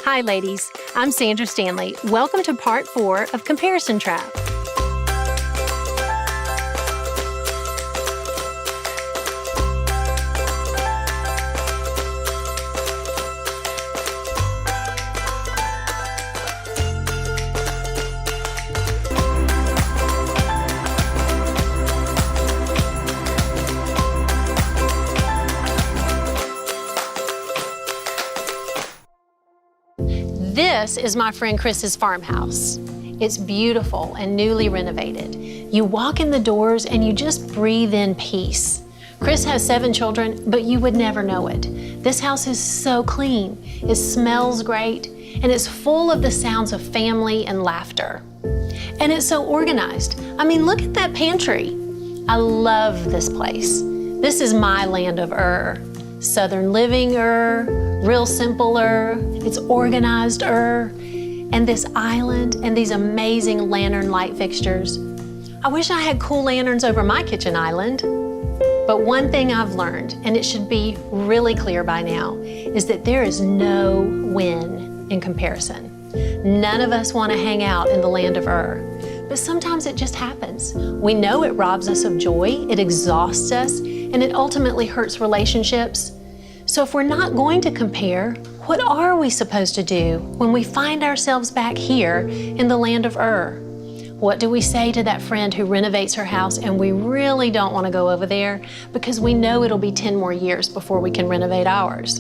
Hi, ladies. I'm Sandra Stanley. Welcome to part 4 of Comparison Trap. This is my friend Chris's farmhouse. It's beautiful and newly renovated. You walk in the doors and you just breathe in peace. Chris has 7 children, but you would never know it. This house is so clean. It smells great, and it's full of the sounds of family and laughter. And it's so organized. I mean, look at that pantry. I love this place. This is my land of Southern living real simple it's organized and this island and these amazing lantern light fixtures. I wish I had cool lanterns over my kitchen island. But one thing I've learned, and it should be really clear by now, is that there is no win in comparison. None of us want to hang out in the land of but sometimes it just happens. We know it robs us of joy, it exhausts us, and it ultimately hurts relationships. So if we're not going to compare, what are we supposed to do when we find ourselves back here in the land of What do we say to that friend who renovates her house and we really don't want to go over there because we know it'll be 10 more years before we can renovate ours?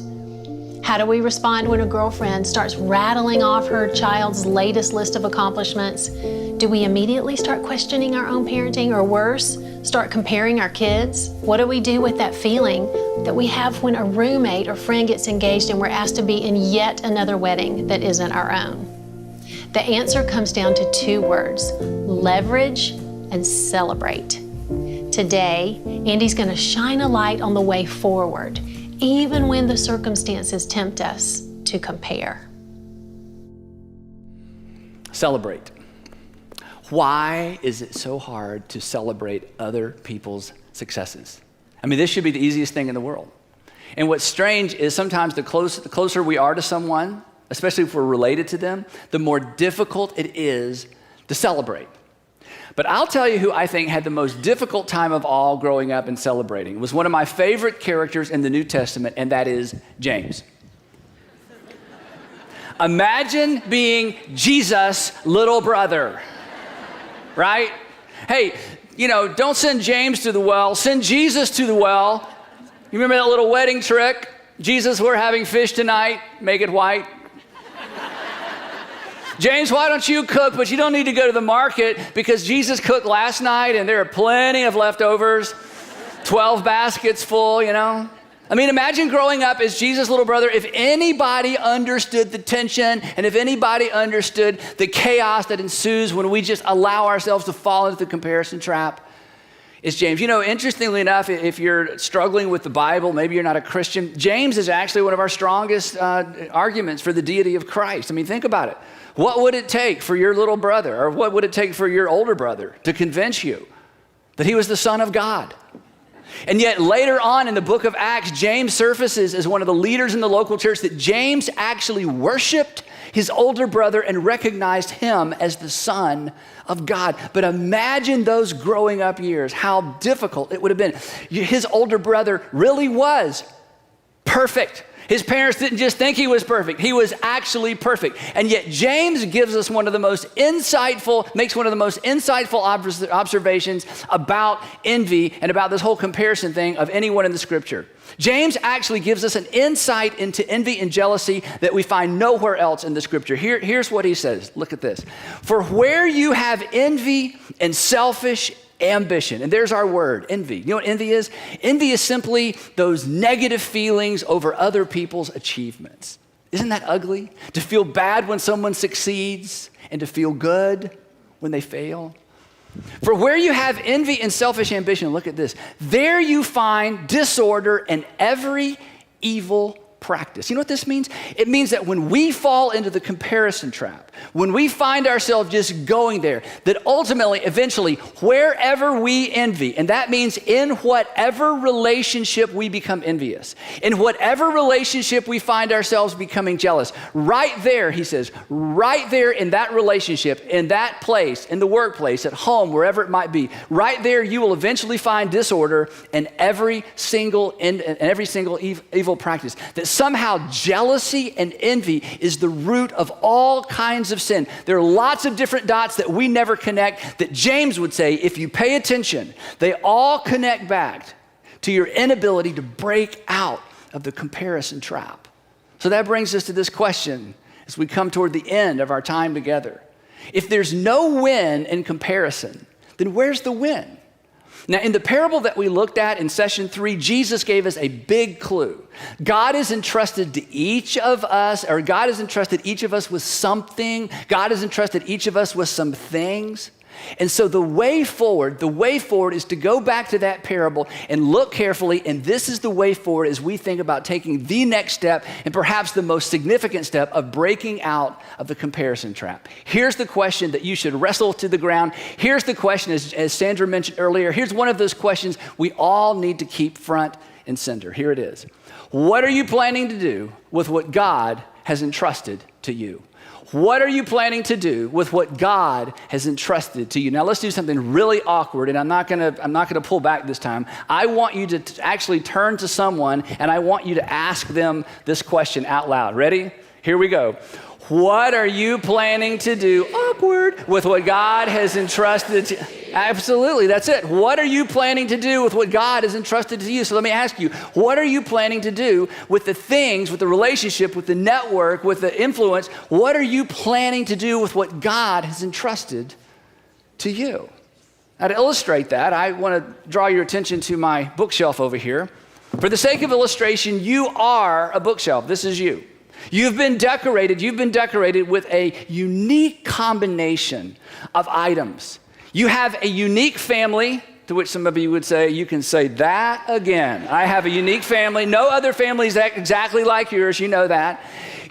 How do we respond when a girlfriend starts rattling off her child's latest list of accomplishments? Do we immediately start questioning our own parenting, or worse, start comparing our kids? What do we do with that feeling that we have when a roommate or friend gets engaged and we're asked to be in yet another wedding that isn't our own? The answer comes down to 2 words: leverage and celebrate. Today, Andy's going to shine a light on the way forward, even when the circumstances tempt us to compare. Celebrate. Why is it so hard to celebrate other people's successes? I mean, this should be the easiest thing in the world. And what's strange is sometimes the closer we are to someone, especially if we're related to them, the more difficult it is to celebrate. But I'll tell you who I think had the most difficult time of all growing up and celebrating. It was one of my favorite characters in the New Testament, and that is James. Imagine being Jesus' little brother, right? Hey, don't send James to the well, send Jesus to the well. You remember that little wedding trick? Jesus, we're having fish tonight, make it white. James, why don't you cook? But you don't need to go to the market because Jesus cooked last night and there are plenty of leftovers, 12 baskets full, I mean, imagine growing up as Jesus' little brother. If anybody understood the tension and if anybody understood the chaos that ensues when we just allow ourselves to fall into the comparison trap, it's James. Interestingly enough, if you're struggling with the Bible, maybe you're not a Christian, James is actually one of our strongest arguments for the deity of Christ. I mean, think about it. What would it take for your little brother, or what would it take for your older brother to convince you that he was the Son of God? And yet later on in the book of Acts, James surfaces as one of the leaders in the local church, that James actually worshiped his older brother and recognized him as the Son of God. But imagine those growing up years, how difficult it would have been. His older brother really was perfect. His parents didn't just think he was perfect. He was actually perfect. And yet James gives us makes one of the most insightful observations about envy and about this whole comparison thing of anyone in the scripture. James actually gives us an insight into envy and jealousy that we find nowhere else in the scripture. Here's what he says. Look at this. For where you have envy and selfish ambition, and there's our word, envy. You know what envy is? Envy is simply those negative feelings over other people's achievements. Isn't that ugly? To feel bad when someone succeeds and to feel good when they fail. For where you have envy and selfish ambition, look at this, there you find disorder and every evil practice. You know what this means? It means that when we fall into the comparison trap, when we find ourselves just going there, that ultimately, eventually, wherever we envy, and that means in whatever relationship we become envious, in whatever relationship we find ourselves becoming jealous, right there, he says, right there in that relationship, in that place, in the workplace, at home, wherever it might be, right there you will eventually find disorder in every single evil practice. That somehow jealousy and envy is the root of all kinds of sin. There are lots of different dots that we never connect that James would say, if you pay attention, they all connect back to your inability to break out of the comparison trap. So that brings us to this question as we come toward the end of our time together. If there's no win in comparison, then where's the win? Now, in the parable that we looked at in session 3, Jesus gave us a big clue. God has entrusted to each of us, or God has entrusted each of us with something. God has entrusted each of us with some things. And so the way forward is to go back to that parable and look carefully, and this is the way forward as we think about taking the next step and perhaps the most significant step of breaking out of the comparison trap. Here's the question that you should wrestle to the ground. Here's the question, as Sandra mentioned earlier, here's one of those questions we all need to keep front and center. Here it is. What are you planning to do with what God has entrusted to you? What are you planning to do with what God has entrusted to you? Now let's do something really awkward, and I'm not gonna pull back this time. I want you to actually turn to someone, and I want you to ask them this question out loud. Ready? Here we go. What are you planning to do, awkward, with what God has entrusted to you? Absolutely, that's it. What are you planning to do with what God has entrusted to you? So let me ask you, what are you planning to do with the things, with the relationship, with the network, with the influence? What are you planning to do with what God has entrusted to you? Now, to illustrate that, I want to draw your attention to my bookshelf over here. For the sake of illustration, you are a bookshelf. This is you. You've been decorated with a unique combination of items. You have a unique family, to which some of you would say, you can say that again. I have a unique family. No other family is exactly like yours, you know that.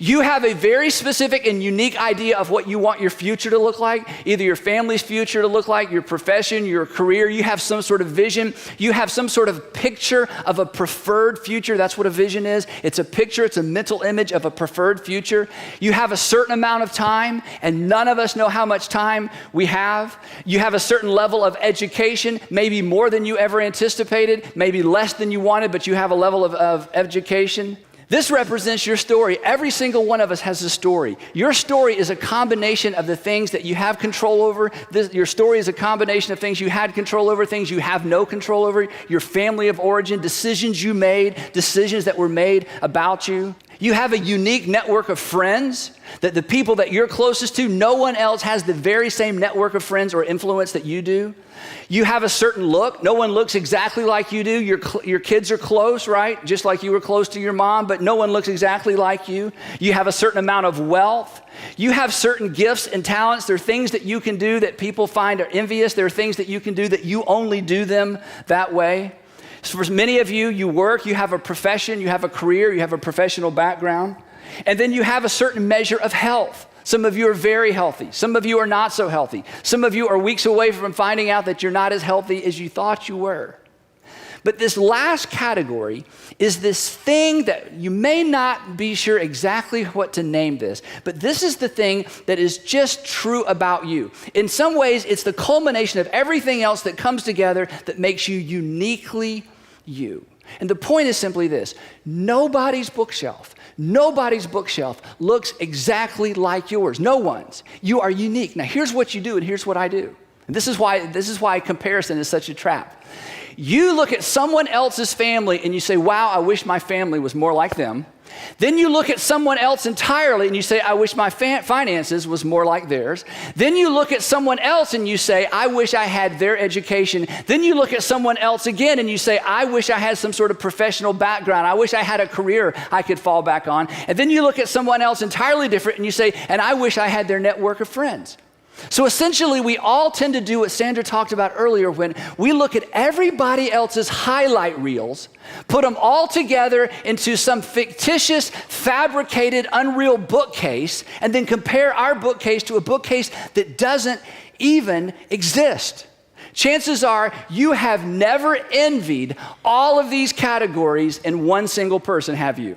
You have a very specific and unique idea of what you want your future to look like, either your family's future to look like, your profession, your career. You have some sort of vision. You have some sort of picture of a preferred future. That's what a vision is. It's a picture, it's a mental image of a preferred future. You have a certain amount of time, and none of us know how much time we have. You have a certain level of education, maybe more than you ever anticipated, maybe less than you wanted, but you have a level of education. This represents your story. Every single one of us has a story. Your story is a combination of the things that you have control over. Your story is a combination of things you had control over, things you have no control over, your family of origin, decisions you made, decisions that were made about you. You have a unique network of friends that the people that you're closest to, no one else has the very same network of friends or influence that you do. You have a certain look. No one looks exactly like you do. Your kids are close, right? Just like you were close to your mom, but no one looks exactly like you. You have a certain amount of wealth. You have certain gifts and talents. There are things that you can do that people find are envious. There are things that you can do that you only do them that way. So for many of you, you work, you have a profession, you have a career, you have a professional background, and then you have a certain measure of health. Some of you are very healthy. Some of you are not so healthy. Some of you are weeks away from finding out that you're not as healthy as you thought you were. But this last category is this thing that you may not be sure exactly what to name this, but this is the thing that is just true about you. In some ways, it's the culmination of everything else that comes together that makes you uniquely you. And the point is simply this: nobody's bookshelf looks exactly like yours. No one's. You are unique. Now, here's what you do, and here's what I do. And this is why comparison is such a trap. You look at someone else's family and you say, wow, I wish my family was more like them. Then you look at someone else entirely and you say, I wish my finances was more like theirs. Then you look at someone else and you say, I wish I had their education. Then you look at someone else again and you say, I wish I had some sort of professional background. I wish I had a career I could fall back on. And then you look at someone else entirely different and you say, and I wish I had their network of friends. So essentially, we all tend to do what Sandra talked about earlier when we look at everybody else's highlight reels, put them all together into some fictitious, fabricated, unreal bookcase, and then compare our bookcase to a bookcase that doesn't even exist. Chances are you have never envied all of these categories in one single person, have you?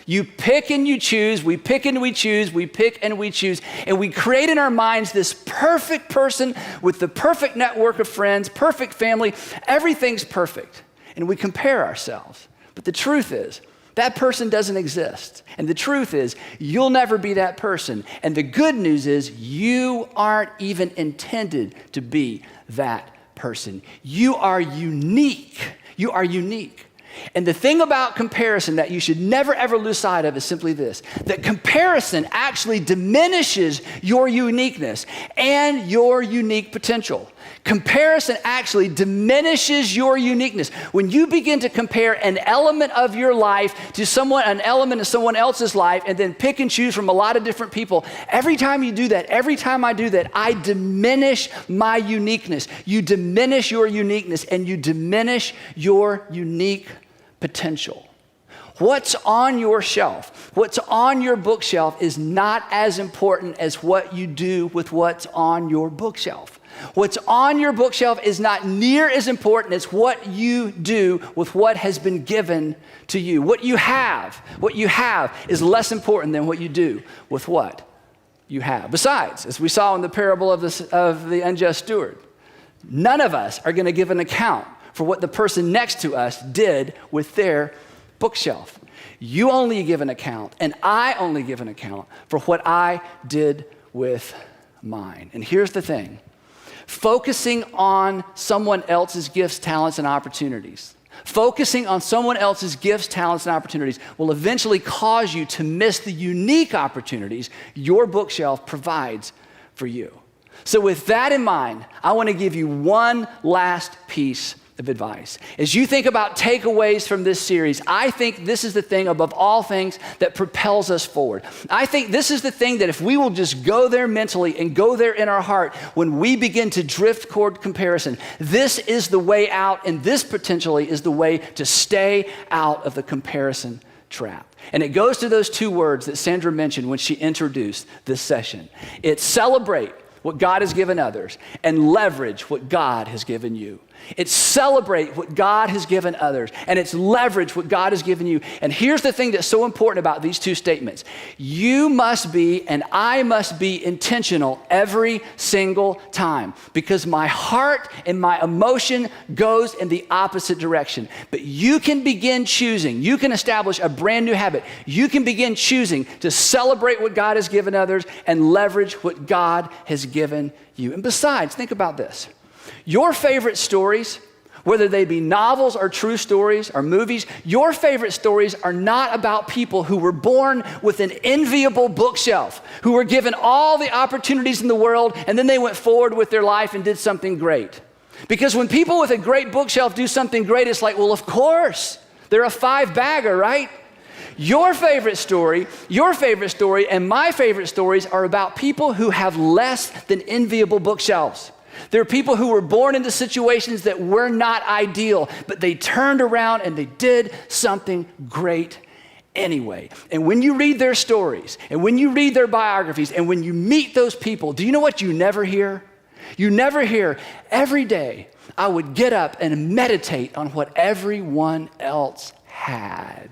You pick and you choose, we pick and we choose, we pick and we choose, and we create in our minds this perfect person with the perfect network of friends, perfect family, everything's perfect, and we compare ourselves. But the truth is, that person doesn't exist. And the truth is, you'll never be that person. And the good news is, you aren't even intended to be that person. You are unique. You are unique. And the thing about comparison that you should never ever lose sight of is simply this, that comparison actually diminishes your uniqueness and your unique potential. Comparison actually diminishes your uniqueness. When you begin to compare an element of your life to an element of someone else's life, and then pick and choose from a lot of different people, every time you do that, every time I do that, I diminish my uniqueness. You diminish your uniqueness and you diminish your unique potential. What's on your shelf, what's on your bookshelf is not as important as what you do with what's on your bookshelf. What's on your bookshelf is not near as important as what you do with what has been given to you. What you have is less important than what you do with what you have. Besides, as we saw in the parable of the unjust steward, none of us are going to give an account for what the person next to us did with their bookshelf. You only give an account, and I only give an account for what I did with mine. And here's the thing. Focusing on someone else's gifts, talents, and opportunities, focusing on someone else's gifts, talents, and opportunities will eventually cause you to miss the unique opportunities your bookshelf provides for you. So with that in mind, I want to give you one last piece of advice. As you think about takeaways from this series, I think this is the thing above all things that propels us forward. I think this is the thing that if we will just go there mentally and go there in our heart, when we begin to drift toward comparison, this is the way out, and this potentially is the way to stay out of the comparison trap. And it goes to those two words that Sandra mentioned when she introduced this session. It's celebrate what God has given others and leverage what God has given you. It's celebrate what God has given others, and it's leverage what God has given you. And here's the thing that's so important about these two statements. You must be, and I must be, intentional every single time, because my heart and my emotion goes in the opposite direction. But you can begin choosing. You can establish a brand new habit. You can begin choosing to celebrate what God has given others and leverage what God has given you. And besides, think about this. Your favorite stories, whether they be novels or true stories or movies, your favorite stories are not about people who were born with an enviable bookshelf, who were given all the opportunities in the world, and then they went forward with their life and did something great. Because when people with a great bookshelf do something great, it's like, well, of course, they're a five-bagger, right? Your favorite story, and my favorite stories are about people who have less than enviable bookshelves. There are people who were born into situations that were not ideal, but they turned around and they did something great anyway. And when you read their stories, and when you read their biographies, and when you meet those people, do you know what you never hear? You never hear, every day I would get up and meditate on what everyone else had.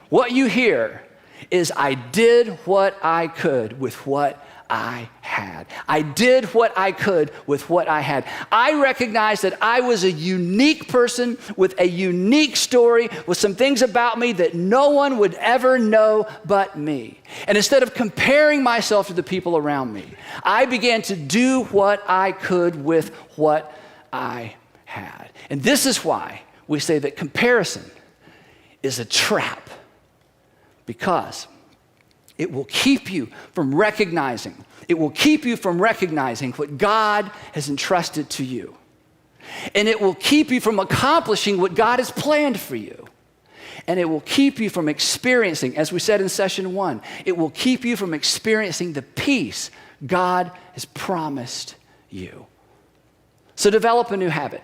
What you hear is, I did what I could with what I had. I did what I could with what I had. I recognized that I was a unique person with a unique story, with some things about me that no one would ever know but me. And instead of comparing myself to the people around me, I began to do what I could with what I had. And this is why we say that comparison is a trap, because it will keep you from recognizing. It will keep you from recognizing what God has entrusted to you. And it will keep you from accomplishing what God has planned for you. And it will keep you from experiencing, as we said in session 1, it will keep you from experiencing the peace God has promised you. So develop a new habit.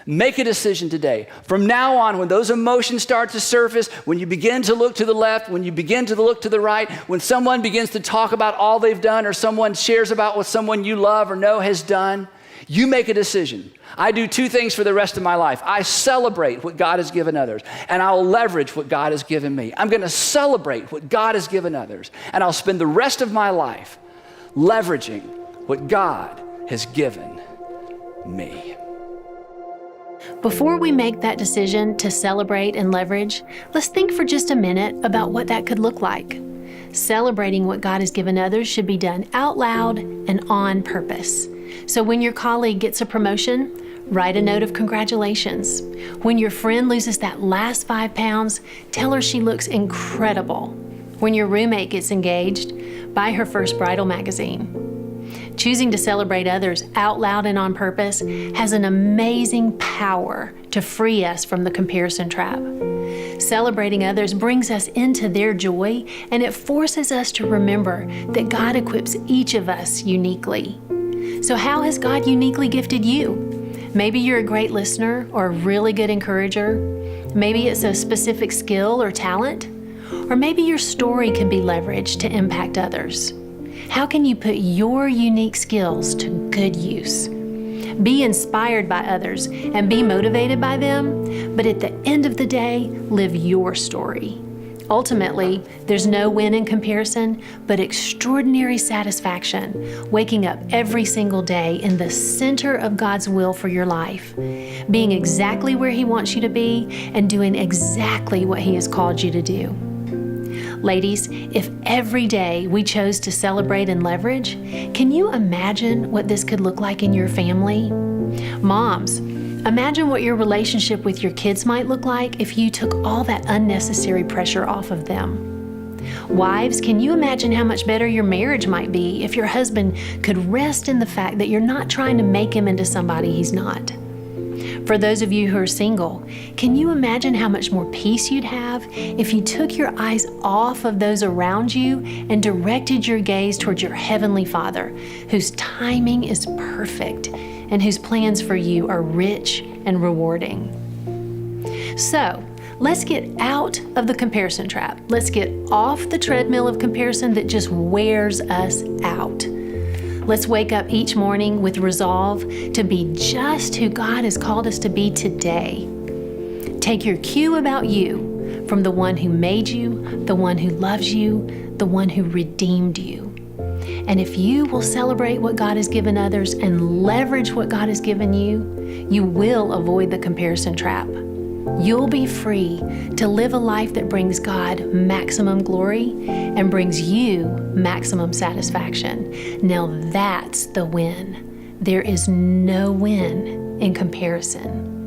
Make a decision today. From now on, when those emotions start to surface, when you begin to look to the left, when you begin to look to the right, when someone begins to talk about all they've done or someone shares about what someone you love or know has done, you make a decision. I do two things for the rest of my life. I celebrate what God has given others, and I will leverage what God has given me. I'm going to celebrate what God has given others, and I'll spend the rest of my life leveraging what God has given me. Before we make that decision to celebrate and leverage, let's think for just a minute about what that could look like. Celebrating what God has given others should be done out loud and on purpose. So when your colleague gets a promotion, write a note of congratulations. When your friend loses that last 5 pounds, tell her she looks incredible. When your roommate gets engaged, buy her first bridal magazine. Choosing to celebrate others out loud and on purpose has an amazing power to free us from the comparison trap. Celebrating others brings us into their joy, and it forces us to remember that God equips each of us uniquely. So how has God uniquely gifted you? Maybe you're a great listener or a really good encourager. Maybe it's a specific skill or talent. Or maybe your story can be leveraged to impact others. How can you put your unique skills to good use? Be inspired by others and be motivated by them, but at the end of the day, live your story. Ultimately, there's no win in comparison, but extraordinary satisfaction, waking up every single day in the center of God's will for your life, being exactly where He wants you to be and doing exactly what He has called you to do. Ladies, if every day we chose to celebrate and leverage, can you imagine what this could look like in your family? Moms, imagine what your relationship with your kids might look like if you took all that unnecessary pressure off of them. Wives, can you imagine how much better your marriage might be if your husband could rest in the fact that you're not trying to make him into somebody he's not? For those of you who are single, can you imagine how much more peace you'd have if you took your eyes off of those around you and directed your gaze towards your Heavenly Father, whose timing is perfect and whose plans for you are rich and rewarding? So, let's get out of the comparison trap. Let's get off the treadmill of comparison that just wears us out. Let's wake up each morning with resolve to be just who God has called us to be today. Take your cue about you from the one who made you, the one who loves you, the one who redeemed you. And if you will celebrate what God has given others and leverage what God has given you, you will avoid the comparison trap. You'll be free to live a life that brings God maximum glory and brings you maximum satisfaction. Now that's the win. There is no win in comparison.